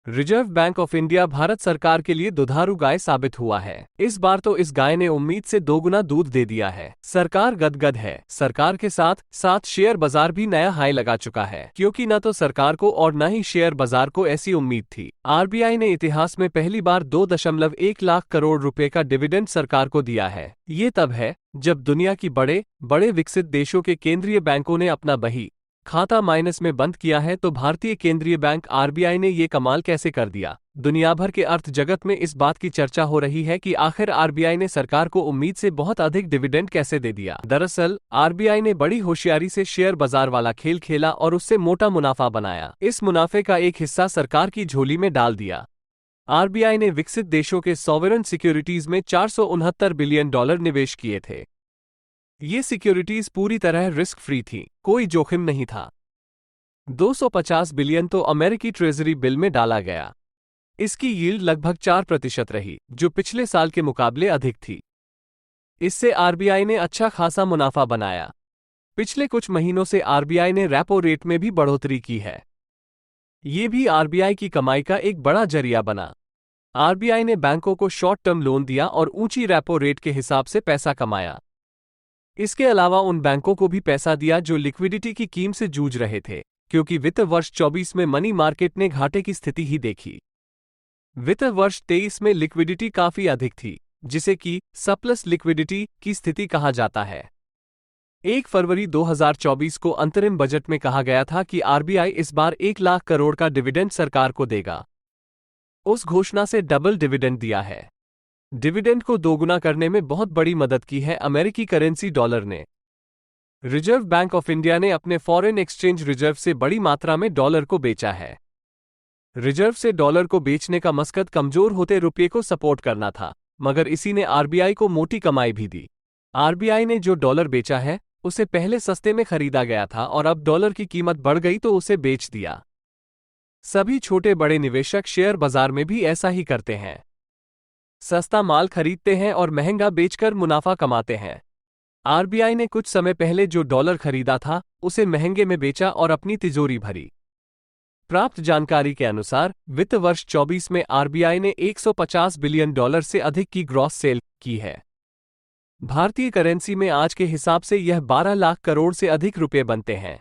Reserve bank of India Bharat सरकार के लिए दुधारू गाय साबित हुआ है। इस बार तो इस गाय ने उम्मीद से दोगुना दूध दे दिया है। सरकार गदगद है। सरकार के साथ साथ शेयर बाजार भी नया हाई लगा चुका है, क्योंकि न तो सरकार को और न ही शेयर बाजार को ऐसी उम्मीद थी। आरबीआई ने इतिहास में पहली बार 2.1 लाख करोड़ रुपए का डिविडेंड सरकार को दिया है। ये तब है जब दुनिया की बड़े बड़े विकसित देशों के केंद्रीय बैंकों ने अपना बही खाता माइनस में बंद किया है, तो भारतीय केंद्रीय बैंक आरबीआई ने ये कमाल कैसे कर दिया। दुनिया भर के अर्थ जगत में इस बात की चर्चा हो रही है कि आखिर आरबीआई ने सरकार को उम्मीद से बहुत अधिक डिविडेंड कैसे दे दिया। दरअसल आरबीआई ने बड़ी होशियारी से शेयर बाजार वाला खेल खेला और उससे मोटा मुनाफा बनाया। इस मुनाफे का एक हिस्सा सरकार की झोली में डाल दिया। आरबीआई ने विकसित देशों के सॉवरेन सिक्योरिटीज में $469 बिलियन निवेश किए थे। ये सिक्योरिटीज पूरी तरह रिस्क फ्री थी, कोई जोखिम नहीं था। 250 बिलियन तो अमेरिकी ट्रेजरी बिल में डाला गया। इसकी यील्ड लगभग 4% रही, जो पिछले साल के मुकाबले अधिक थी। इससे आरबीआई ने अच्छा खासा मुनाफा बनाया। पिछले कुछ महीनों से आरबीआई ने रेपो रेट में भी बढ़ोतरी की है। ये भी आरबीआई की कमाई का एक बड़ा जरिया बना। आरबीआई ने बैंकों को शॉर्ट टर्म लोन दिया और ऊंची रेपो रेट के हिसाब से पैसा कमाया। इसके अलावा उन बैंकों को भी पैसा दिया जो लिक्विडिटी की कीम से जूझ रहे थे, क्योंकि वित्त वर्ष 24 में मनी मार्केट ने घाटे की स्थिति ही देखी। वित्त वर्ष 23 में लिक्विडिटी काफी अधिक थी, जिसे कि सरप्लस लिक्विडिटी की स्थिति कहा जाता है। 1 फरवरी 2024 को अंतरिम बजट में कहा गया था कि आरबीआई इस बार 1 लाख करोड़ का डिविडेंड सरकार को देगा। उस घोषणा से डबल डिविडेंड दिया है। डिविडेंड को दोगुना करने में बहुत बड़ी मदद की है अमेरिकी करेंसी डॉलर ने। रिजर्व बैंक ऑफ इंडिया ने अपने फॉरेन एक्सचेंज रिजर्व से बड़ी मात्रा में डॉलर को बेचा है। रिजर्व से डॉलर को बेचने का मकसद कमजोर होते रुपये को सपोर्ट करना था, मगर इसी ने आरबीआई को मोटी कमाई भी दी। आरबीआई ने जो डॉलर बेचा है उसे पहले सस्ते में खरीदा गया था और अब डॉलर की कीमत बढ़ गई तो उसे बेच दिया। सभी छोटे बड़े निवेशक शेयर बाजार में भी ऐसा ही करते हैं। सस्ता माल खरीदते हैं और महंगा बेचकर मुनाफा कमाते हैं। आरबीआई ने कुछ समय पहले जो डॉलर खरीदा था उसे महंगे में बेचा और अपनी तिजोरी भरी। प्राप्त जानकारी के अनुसार वित्त वर्ष 24 में आरबीआई ने $150 बिलियन से अधिक की ग्रॉस सेल की है। भारतीय करेंसी में आज के हिसाब से यह 12 लाख करोड़ से अधिक रुपए बनते हैं।